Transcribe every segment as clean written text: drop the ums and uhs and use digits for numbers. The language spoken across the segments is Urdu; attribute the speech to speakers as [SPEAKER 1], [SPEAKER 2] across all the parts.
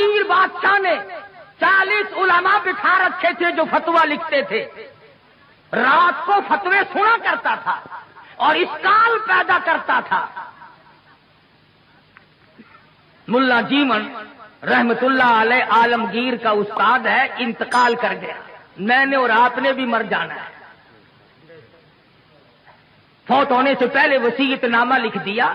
[SPEAKER 1] عالمگیر بادشاہ نے 40 علماء بٹھا رکھے تھے جو فتویٰ لکھتے تھے. رات کو فتوے سنا کرتا تھا اور اشکال پیدا کرتا تھا. ملا جیمن رحمت اللہ علیہ عالمگیر کا استاد ہے، انتقال کر گیا. میں نے اور آپ نے بھی مر جانا ہے. فوت ہونے سے پہلے وصیت نامہ لکھ دیا.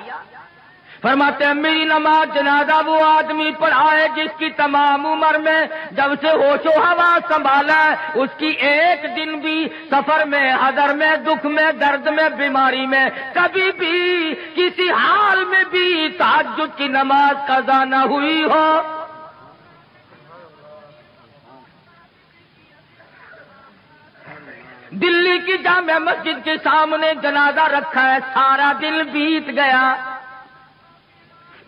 [SPEAKER 1] فرماتے ہیں میری نماز جنازہ وہ آدمی پڑھائے جس کی تمام عمر میں جب سے ہوش و حواس سنبھالا ہے اس کی ایک دن بھی سفر میں، حضر میں، دکھ میں، درد میں، بیماری میں کبھی بھی کسی حال میں بھی تہجد کی نماز قضا نہ ہوئی ہو. دلی کی جامع مسجد کے سامنے جنازہ رکھا ہے، سارا دن بیت گیا.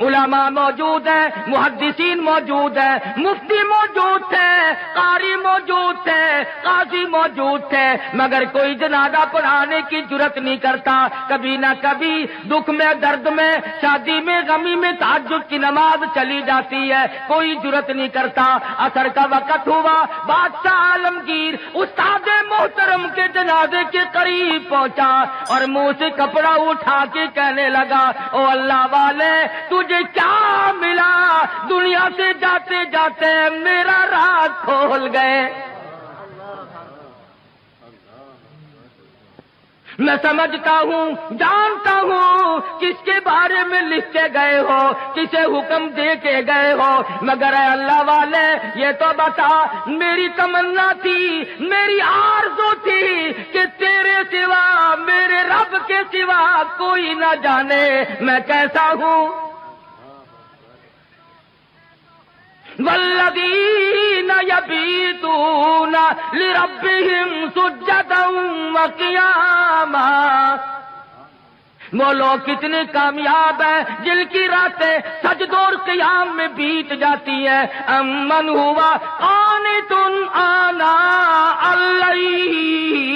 [SPEAKER 1] علماء موجود ہیں، محدثین موجود ہیں، مفتی موجود تھے، قاری موجود تھے، قاضی موجود تھے، مگر کوئی جنازہ پڑھانے کی جرت نہیں کرتا. کبھی نہ کبھی دکھ میں، درد میں، شادی میں، غمی میں تہجد کی نماز چلی جاتی ہے، کوئی جرت نہیں کرتا. عصر کا وقت ہوا، بادشاہ عالمگیر استاد محترم کے جنازے کے قریب پہنچا اور منہ سے کپڑا اٹھا کے کہنے لگا او اللہ والے تجھے کیا ملا؟ دنیا سے جاتے جاتے میرا راز کھول گئے. میں سمجھتا ہوں، جانتا ہوں کس کے بارے میں لکھ کے گئے ہو، کسے حکم دے کے گئے ہو، مگر اے اللہ والے یہ تو بتا، میری تمنا تھی، میری آرزو تھی کہ تیرے سوا، میرے رب کے سوا کوئی نہ جانے میں کیسا ہوں. والذین یبیتون لربہم سجدا وقیاما. وہ لوگ کتنے کامیاب ہیں جن کی راتیں سجدوں اور قیام میں بیت جاتی ہیں. امن ہوا قانت آناء اللیل.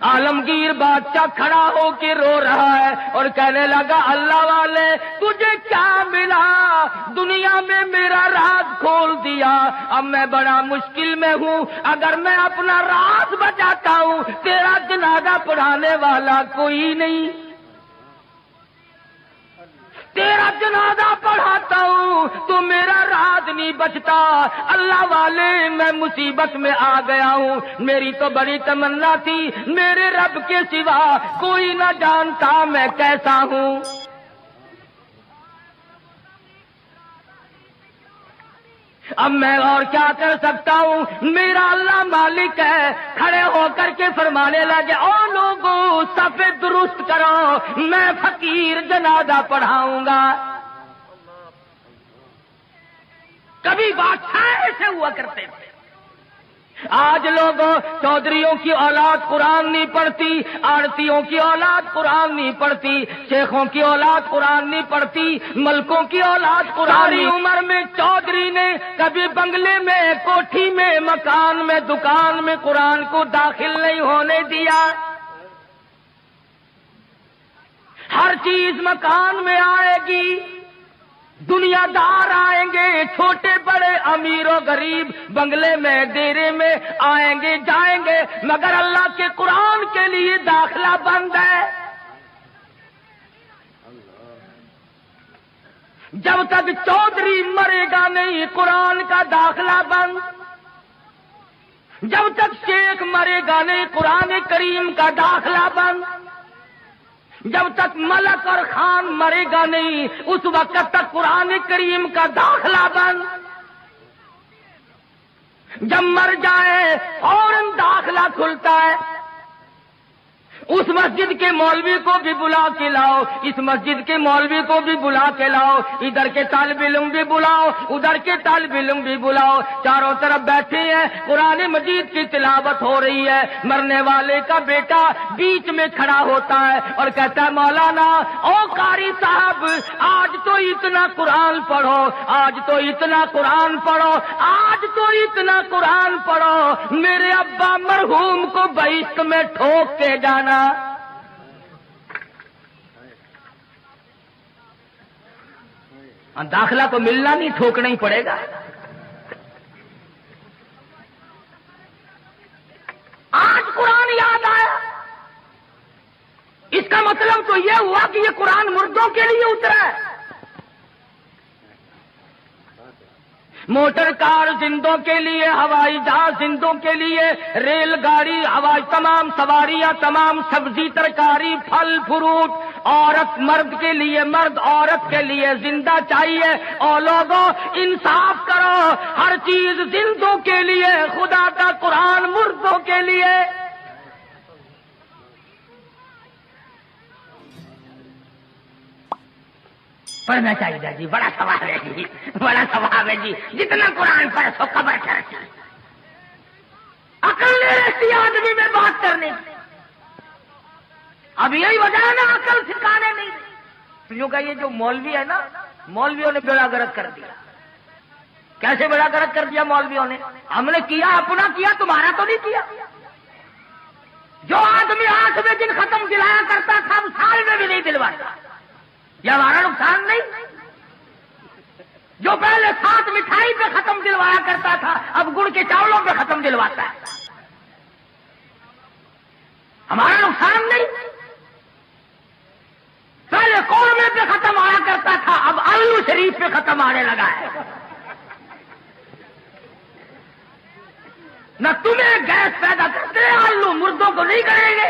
[SPEAKER 1] عالمگیر بادشاہ کھڑا ہو کے رو رہا ہے اور کہنے لگا اللہ والے تجھے کیا ملا؟ دنیا میں میرا راز کھول دیا، اب میں بڑا مشکل میں ہوں. اگر میں اپنا راز بچاتا ہوں تیرا جنازہ پڑھانے والا کوئی نہیں، تیرا جنازہ پڑھاتا ہوں تو میرا راز نہیں بچتا. اللہ والے میں مصیبت میں آ گیا ہوں. میری تو بڑی تمنا تھی میرے رب کے سوا کوئی نہ جانتا میں کیسا ہوں. اب میں اور کیا کر سکتا ہوں؟ میرا اللہ مالک ہے. کھڑے ہو کر کے فرمانے لگے او لوگوں صف درست کرو، میں فقیر جنازہ پڑھاؤں گا. کبھی بادشاہ ایسے ہوا کرتے تھے. آج لوگوں چودھریوں کی اولاد قرآن نہیں پڑھتی، آڑتیوں کی اولاد قرآن نہیں پڑھتی، شیخوں کی اولاد قرآن نہیں پڑھتی، ملکوں کی اولاد قرآن. عمر میں چودھری نے کبھی بنگلے میں، کوٹھی میں، مکان میں، دکان میں قرآن کو داخل نہیں ہونے دیا. ہر چیز مکان میں آئے گی، دنیا دار آئیں گے، چھوٹے بڑے، امیر و غریب، بنگلے میں، ڈیرے میں آئیں گے جائیں گے، مگر اللہ کے قرآن کے لیے داخلہ بند ہے. جب تک چودھری مرے گا نہیں قرآن کا داخلہ بند. جب تک شیخ مرے گا نہیں قرآن کریم کا داخلہ بند. جب تک ملک اور خان مرے گا نہیں اس وقت تک قرآن کریم کا داخلہ بند. جب مر جائے فوراً داخلہ کھلتا ہے. اس مسجد کے مولوی کو بھی بلا کے لاؤ، اس مسجد کے مولوی کو بھی بلا کے لاؤ، ادھر کے طالب علم بھی بلاؤ، ادھر کے طالب علم بھی بلاؤ، چاروں طرف بیٹھے ہیں، قرآن مجید کی تلاوت ہو رہی ہے. مرنے والے کا بیٹا بیچ میں کھڑا ہوتا ہے اور کہتا ہے مولانا او قاری صاحب آج تو اتنا قرآن پڑھو، آج تو اتنا قرآن پڑھو، آج تو اتنا قرآن پڑھو، میرے ابا مرحوم کو بہشت میں ٹھوک کے جانا. داخلہ تو ملنا نہیں، ٹھوکنا ہی پڑے گا۔ آج قرآن یاد آیا، اس کا مطلب تو یہ ہوا کہ یہ قرآن مردوں کے لیے اترا ہے۔ موٹر کار زندوں کے لیے، ہوائی جہاز زندوں کے لیے، ریل گاڑی، ہوائی تمام سواریاں، تمام سبزی ترکاری، پھل فروٹ، عورت مرد کے لیے، مرد عورت کے لیے زندہ چاہیے۔ اور لوگوں انصاف کرو، ہر چیز زندوں کے لیے، خدا کا قرآن مردوں کے لیے۔ پڑھنا چاہیے جی، بڑا ثواب ہے جی، بڑا ثواب ہے جی، جتنا قرآن پڑھ سو قبر چڑھتی۔ عقل نہیں رہتی آدمی میں بات کرنے کی۔ اب یہی وجہ ہے نا عقل ٹھکانے نہیں۔ یوں کہ یہ جو مولوی ہے نا، مولویوں نے بیڑا گرک کر دیا۔ کیسے بیڑا گرک کر دیا مولویوں نے؟ ہم نے کیا اپنا کیا، تمہارا تو نہیں کیا۔ جو آدمی 8 دن ختم دلایا کرتا تھا، اب سال میں بھی نہیں دلواتا۔ یہ ہمارا نقصان نہیں؟ جو پہلے 7 مٹھائی پہ ختم دلوایا کرتا تھا، اب گڑ کے چاولوں پہ ختم دلواتا ہے۔ ہمارا نقصان نہیں؟ پہلے قورمے پہ ختم آیا کرتا تھا، اب آلو شریف پہ ختم آنے لگا ہے۔ نہ تمہیں گیس پیدا کرتے ہیں آلو، مردوں کو نہیں کریں گے۔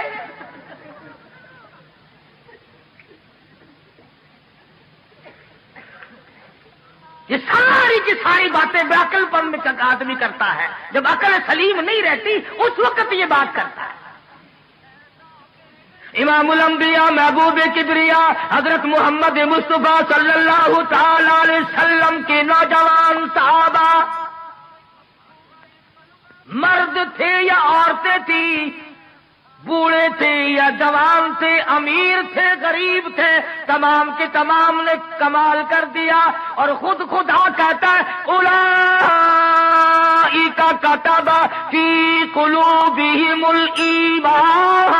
[SPEAKER 1] یہ ساری کی ساری باتیں بے عقل پن میں آدمی کرتا ہے۔ جب عقل سلیم نہیں رہتی اس وقت یہ بات کرتا ہے۔ امام الانبیاء محبوب کبریا حضرت محمد مصطفیٰ صلی اللہ تعالی علیہ وسلم کے نوجوان صحابہ، مرد تھے یا عورتیں تھیں، بوڑھے تھے یا جوان تھے، امیر تھے غریب تھے، تمام کے تمام نے کمال کر دیا۔ اور خود خدا کہتا ہے اولئک کتب فی قلوبہم الایمان،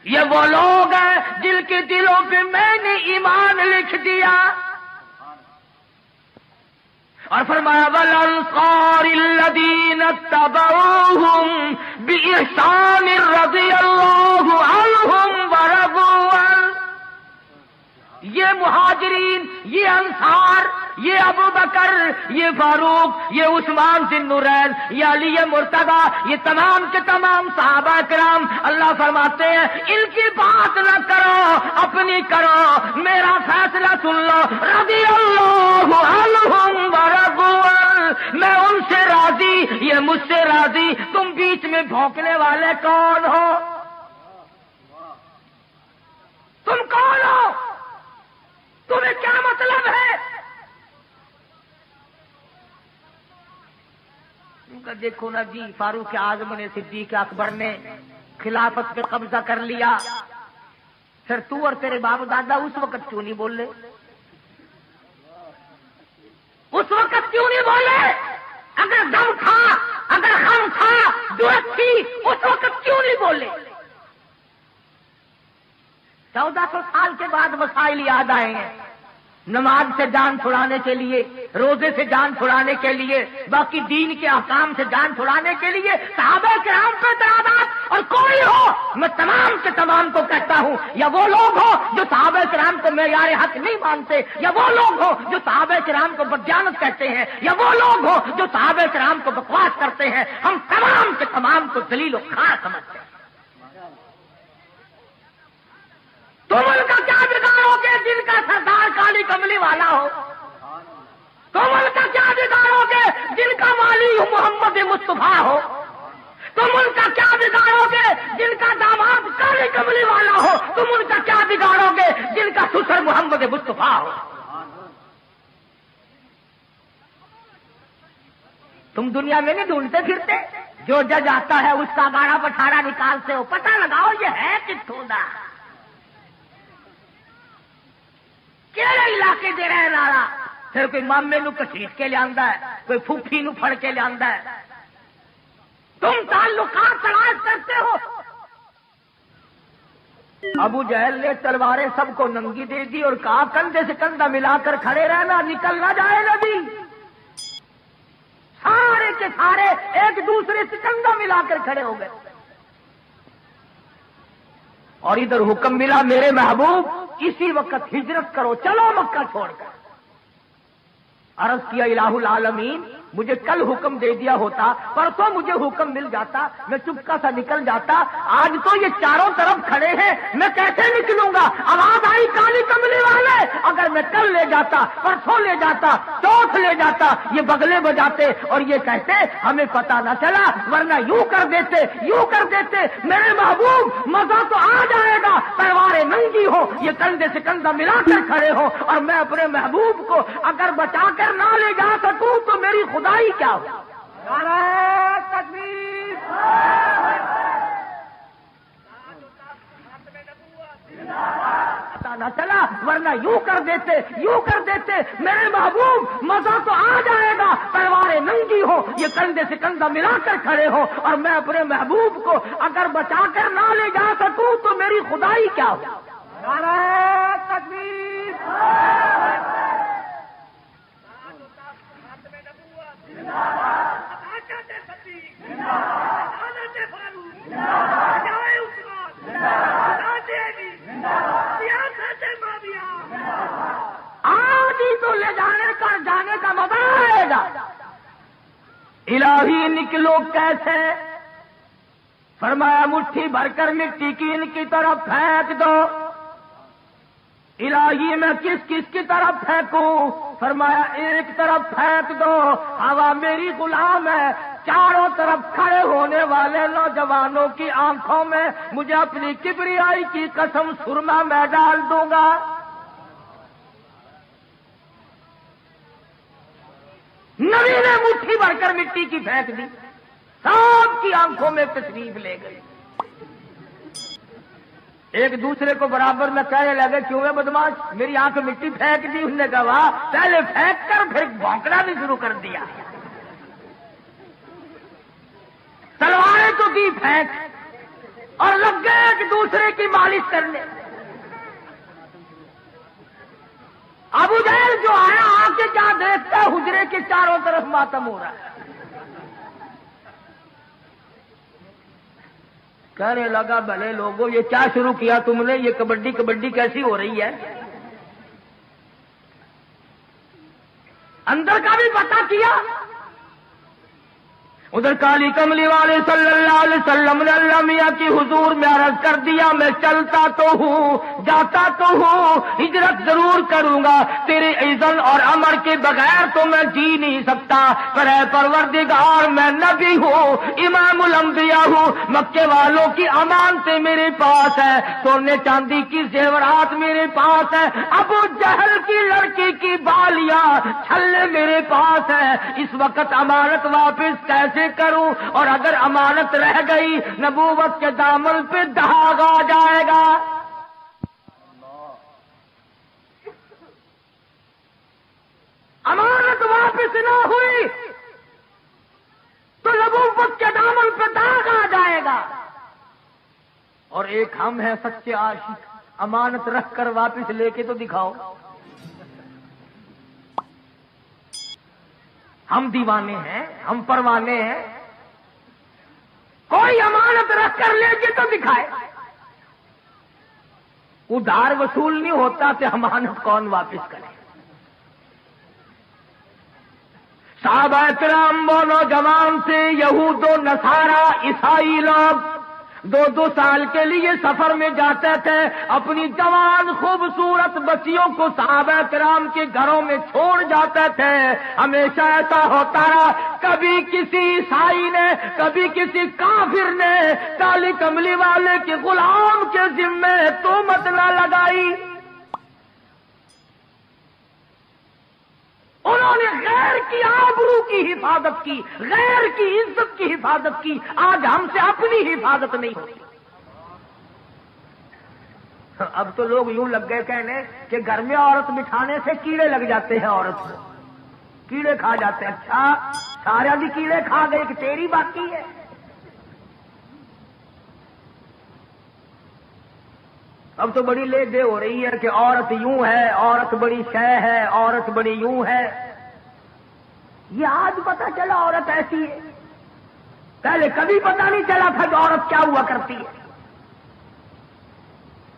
[SPEAKER 1] یہ وہ لوگ ہیں جن کے دلوں پہ میں نے ایمان لکھ دیا۔ اور فرمایا والانصار الذین اتبعوہم بإحسان رضی اللہ عنہم ورضوا عنہ، یہ مہاجرین، یہ انصار، یہ ابو بکر، یہ فاروق، یہ عثمان ذی النورین، یہ علی مرتضی، یہ تمام کے تمام صحابہ کرام، اللہ فرماتے ہیں ان کی بات نہ کرو، اپنی کرو، میرا فیصلہ سن لو، رضی اللہ عنہم ورضوا عنہ، میں ان سے راضی، یہ مجھ سے راضی، تم بیچ میں بھونکنے والے کون ہو؟ تم کون ہو؟ تمہیں کیا مطلب ہے؟ دیکھو نا جی، فاروق اعظم نے، صدیق اکبر نے خلافت پہ قبضہ کر لیا، پھر تو اور تیرے باپ دادا اس وقت کیوں نہیں بولے؟ اس وقت کیوں نہیں بولے؟ اگر دم تھا، اگر غم تھا، جرأت تھی، اس وقت کیوں نہیں بولے؟ 1400 سال کے بعد مسائل یاد آئے ہیں، نماز سے جان چھڑانے کے لیے، روزے سے جان چھڑانے کے لیے، باقی دین کے احکام سے جان چھڑانے کے لیے، صحابہ کرام پہ اعتراضات۔ اور کوئی ہو، میں تمام کے تمام کو کہتا ہوں، یا وہ لوگ ہو جو صحابہ کرام کو معیار حق نہیں مانتے، یا وہ لوگ ہو جو صحابہ کرام کو بدجانت کہتے ہیں، یا وہ لوگ ہو جو صحابہ کرام کو بکواس کرتے ہیں، ہم تمام کے تمام کو ذلیل و خوار سمجھتے ہیں۔ تم ان کا کیا بگاڑو گے جن کا سردار کالی کملی والا ہو؟ تم ان کا کیا بگاڑو گے جن کا والی محمد مصطفیٰ ہو؟ تم ان کا کیا بگاڑو گے جن کا داماد کالی کملی والا ہو؟ تم ان کا کیا بگاڑو گے جن کا سسر محمد مصطفیٰ ہو؟ تم دنیا میں نہیں ڈھونڈتے پھرتے؟ جو جج آتا ہے اس کا گاڑا پٹھارا نکالتے ہو، پتہ لگاؤ یہ ہے کتوں دا، کہڑے علاقے دے رہن والا۔ پھر کوئی مامے نو کسیٹ کے لیا ہے، کوئی پھوپھی نو پھڑ کے لیا ہے۔ تم تعلقات تلاش کرتے ہو، ابو جہل نے تلواریں سب کو ننگی دے دی اور کہا کندھے سے کندھا ملا کر کھڑے رہنا، نکل نہ جائے نبی۔ سارے کے سارے ایک دوسرے سے کندھا ملا کر کھڑے ہو گئے، اور ادھر حکم ملا میرے محبوب اسی وقت ہجرت کرو، چلو مکہ چھوڑ کر۔ عرض کیا الہ العالمین مجھے کل حکم دے دیا ہوتا، پرسوں مجھے حکم مل جاتا، میں چپکا سا نکل جاتا، آج تو یہ چاروں طرف کھڑے ہیں، میں کیسے نکلوں گا؟ آواز آئی کالی کملی والے، اگر میں کل لے جاتا، پرسوں لے جاتا، چوتھ لے جاتا، یہ بغلے بجاتے اور یہ کہتے ہمیں پتہ نہ چلا، ورنہ یوں کر دیتے میرے محبوب مزہ تو آ جائے گا، تلواریں ننگی ہو، یہ کندھے سے کندھا ملا کر کھڑے ہو، اور میں اپنے محبوب کو اگر بچا کر نہ لے جا سکوں تو میری خدائی کیا ہو؟ نعرہ تکبیر! پتہ نہ چلا، ورنہ یوں کر دیتے میرے محبوب مزہ تو آ جائے گا، تلواریں ننگی ہو، یہ کندھے سے کندھا ملا کر کھڑے ہو، اور میں اپنے محبوب کو اگر بچا کر نہ لے جا سکوں تو میری خدائی کیا ہو؟ نعرہ تکبیر! آج ہی تو لے جانے کا مزہ آئے گا۔ الہی نکلو کیسے؟ فرمایا مٹھی بھر کر مٹی کی ان کی طرف پھینک دو۔ الہی میں کس کی طرف پھینکوں؟ فرمایا ایک طرف پھینک دو، ہوا میری غلام ہے، چاروں طرف کھڑے ہونے والے نوجوانوں کی آنکھوں میں مجھے اپنی کبریائی کی قسم سرما میں ڈال دوں گا۔ نبی نے مٹھی بھر کر مٹی کی پھینک دی، سب کی آنکھوں میں تشریف لے گئی۔ ایک دوسرے کو برابر میں کہنے لگے کیوں ہے بدماش، میری آنکھ مٹی پھینک دی؟ اس نے کہا پہلے پھینک کر پھر بھونکنا بھی شروع کر دیا، تلواریں تو دی پھینک، اور لگ گئے ایک دوسرے کی مالش کرنے۔ ابو جہل جو آیا آ کے کیا دیکھتا ہے، حجرے کے چاروں طرف ماتم ہو رہا ہے۔ کہنے لگا بھلے لوگوں یہ کیا شروع کیا تم نے، یہ کبڈی کیسی ہو رہی ہے؟ اندر کا بھی پتہ کیا، ادھر کالی کملی والے صلی اللہ علیہ وسلم نے اللہ میاں کی حضور میں عرض کر دیا میں چلتا تو ہوں، جاتا تو ہوں، ہجرت ضرور کروں گا، تیرے اذن اور امر کے بغیر تو میں جی نہیں سکتا، پر اے پروردگار میں نبی ہوں، امام الانبیاء ہوں، مکے والوں کی امانتیں میرے پاس ہے، سونے چاندی کی زیورات میرے پاس ہے، ابو جہل کی لڑکی کی بالیاں چھلے میرے پاس ہے، اس وقت امانت واپس کیسے کروں؟ اور اگر امانت رہ گئی نبوت کے دامن پہ داغ آ جائے گا۔ امانت واپس نہ ہوئی تو نبوت کے دامن پہ داغ آ جائے گا۔ اور ایک ہم ہیں سچے عاشق، امانت رکھ کر واپس لے کے تو دکھاؤ۔ ہم دیوانے ہیں، ہم پروانے ہیں، کوئی امانت رکھ کر لے کے تو دکھائے۔ ادھار وصول نہیں ہوتا تو امانت کون واپس کرے؟ صحابہ کرام وہ نوجوان تھے، یہود و نصارا عیسائی لوگ 2-2 سال کے لیے سفر میں جاتے تھے، اپنی جوان خوبصورت بچیوں کو صحابہ کرام کے گھروں میں چھوڑ جاتے تھے۔ ہمیشہ ایسا ہوتا رہا، کبھی کسی عیسائی نے، کبھی کسی کافر نے کالی کملی والے کے غلام کے ذمے تہمت نہ لگائی۔ انہوں نے غیر کی آبرو کی حفاظت کی، غیر کی عزت کی حفاظت کی۔ آج ہم سے اپنی حفاظت نہیں ہوتی۔ اب تو لوگ یوں لگ گئے کہنے کہ گھر میں عورت بٹھانے سے کیڑے لگ جاتے ہیں، عورت کو کیڑے کھا جاتے ہیں۔ اچھا سارے بھی کیڑے کھا گئے کہ تیری باقی ہے؟ اب تو بڑی لے دے ہو رہی ہے کہ عورت یوں ہے، عورت بڑی شے ہے، عورت بڑی یوں ہے. یہ آج پتہ چلا عورت ایسی ہے، پہلے کبھی پتہ نہیں چلا تھا کہ عورت کیا ہوا کرتی ہے.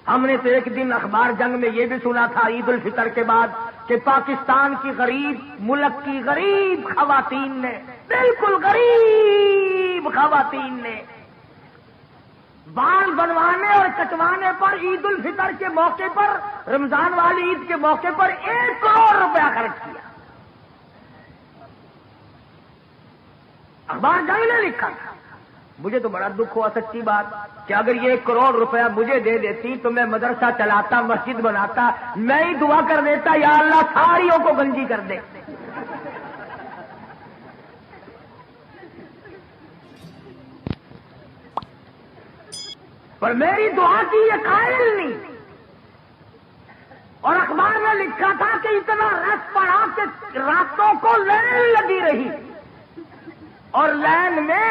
[SPEAKER 1] ہم نے تو ایک دن اخبار جنگ میں یہ بھی سنا تھا عید الفطر کے بعد کہ پاکستان کی غریب ملک کی غریب خواتین نے، بالکل غریب خواتین نے بال بنوانے اور کٹوانے پر عید الفطر کے موقع پر، رمضان والی عید کے موقع پر 1 کروڑ روپیہ خرچ کیا. اخبار جنگ نے لکھا تھا. مجھے تو بڑا دکھ ہوا سچی بات کہ اگر یہ 1 کروڑ روپیہ مجھے دے دیتی تو میں مدرسہ چلاتا، مسجد بناتا، میں ہی دعا کر دیتا یا اللہ ساریوں کو گنجی کر دے. پر میری دعا کی یہ قائل نہیں. اور اخبار میں لکھا تھا کہ اتنا رش پڑا کہ راتوں کو لائن لگی رہی، اور لائن میں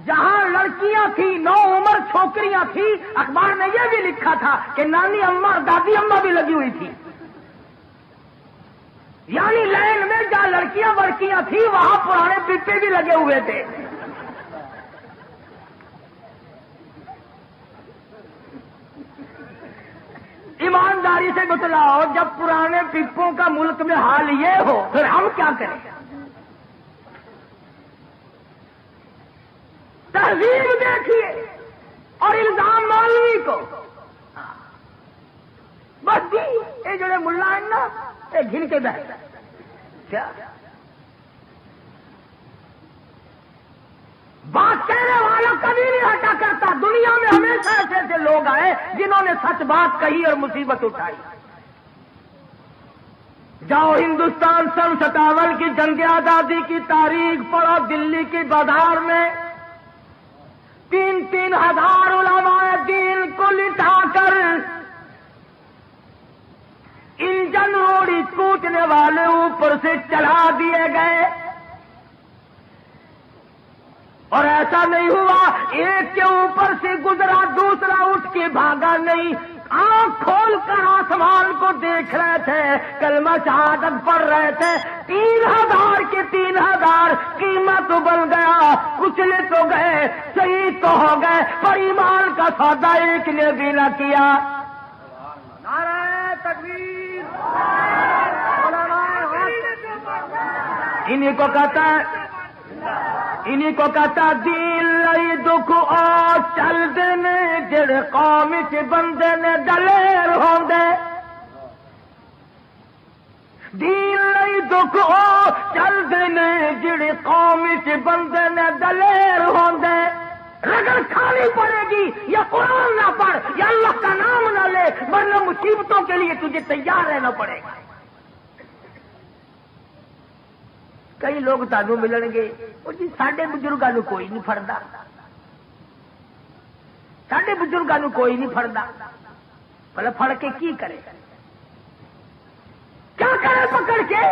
[SPEAKER 1] جہاں لڑکیاں تھیں، نو عمر چھوکریاں تھیں، اخبار میں یہ بھی لکھا تھا کہ نانی اماں اور دادی اماں بھی لگی ہوئی تھی. یعنی لائن میں جہاں لڑکیاں وڑکیاں تھیں وہاں پرانے پیپے بھی لگے ہوئے تھے. ایمانداری سے بتلاؤ، جب پرانے پیپوں کا ملک میں حال یہ ہو پھر ہم کیا کریں؟ تہذیب دیکھیے اور الزام مولوی کو. بس جی یہ جڑے ملا ہیں نا یہ گھن کے بیٹھ کیا بات کہنے والا کبھی نہیں ہٹا کرتا. دنیا میں ہمیشہ ایسے ایسے لوگ آئے جنہوں نے سچ بات کہی اور مصیبت اٹھائی. جاؤ ہندوستان سن 57 کی جنگ آزادی کی تاریخ پڑھو. دلی کی بازار میں 3-3 ہزار علماء دین کو لٹا کر انجن روڑی کوٹنے والے اوپر سے چڑھا دیے گئے. اور ایسا نہیں ہوا ایک کے اوپر سے گزرا دوسرا اٹھ کے بھاگا نہیں. آنکھ کھول کر آسمان کو دیکھ رہے تھے، کلمہ شہادت پڑھ رہے تھے. 3000 کے 3000 قیمت بن گیا. کچلے تو گئے، شہید تو ہو گئے، پر ایمان کا سودا ایک نے بھی نہ کیا. نعرہ تکبیر. انہیں کو کہتا ہے، انہیں کو کہتا دین لئی دکھ او چل دینے جڑے قوم چ بندے نے دلیر ہوندے. دین لئی دکھ او چل دینے جڑے قوم چ بندے نے دلیر ہوندے. رگڑ کھانی پڑے گی یا قرآن نہ پڑھ یا اللہ کا نام نہ لے، ورنہ مصیبتوں کے لیے تجھے تیار رہنا پڑے گا. کئی لوگ تانوں ملن گے اور جی ساڈے بزرگاں نوں کوئی نہیں پھڑدا، ساڈے بزرگاں نوں کوئی نہیں پھڑدا. بھلا پھڑ کے کی کرے، کیا کرے پکڑ کے؟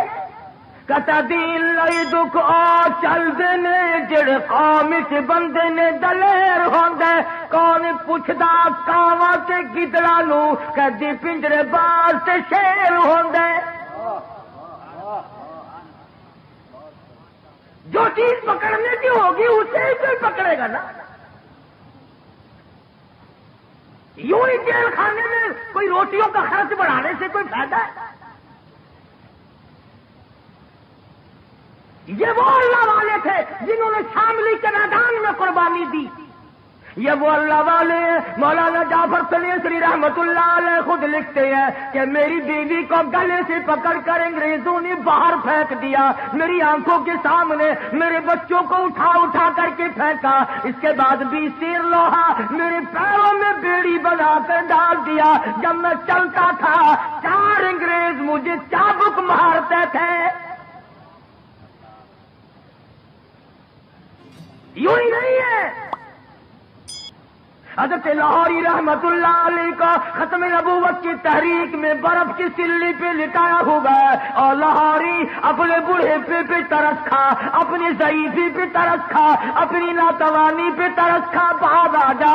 [SPEAKER 1] کہتا دین لئی دکھ او چل دینے جڑے قوم چ بندے نے دلیر ہوندے. کون پوچھدا کاواں تے گدڑاں نوں، کدی پنجرے باز تے شیر ہوندے. جو چیز پکڑنے کی ہوگی اسے ہی کوئی پکڑے گا نا. یوں ہی جیل خانے میں کوئی روٹیوں کا خرچ بڑھانے سے کوئی فائدہ ہے؟ یہ وہ اللہ والے تھے جنہوں نے شاملی کے میدان میں قربانی دی. یہ وہ اللہ والے ہیں. مولانا جعفر سلیسری رحمت اللہ علیہ خود لکھتے ہیں کہ میری بیوی کو گلے سے پکڑ کر انگریزوں نے باہر پھینک دیا. میری آنکھوں کے سامنے میرے بچوں کو اٹھا اٹھا کر کے پھینکا. اس کے بعد 20 تیر لوہا میرے پیروں میں بیڑی بنا کر ڈال دیا. جب میں چلتا تھا 4 انگریز مجھے چابک مارتے تھے. یوں ہی نہیں ہے. حضرت لاہوری رحمت اللہ علیہ کا ختم نبوت کی تحریک میں برف کی سلی پہ لٹایا ہوا ہے، اور لاہوری اپنے بوڑھے پہ ترس کھا، اپنی ضعیفی پہ ترس کھا، اپنی ناتوانی پہ ترس کھا، بعد آ جا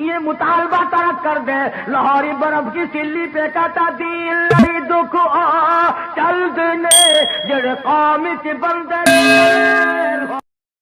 [SPEAKER 1] یہ مطالبہ ترک کر دے۔ لاہوری برف کی سلی پہ کہتا دین لئی دکھ آ چل دنے جڑ قوم چ بندے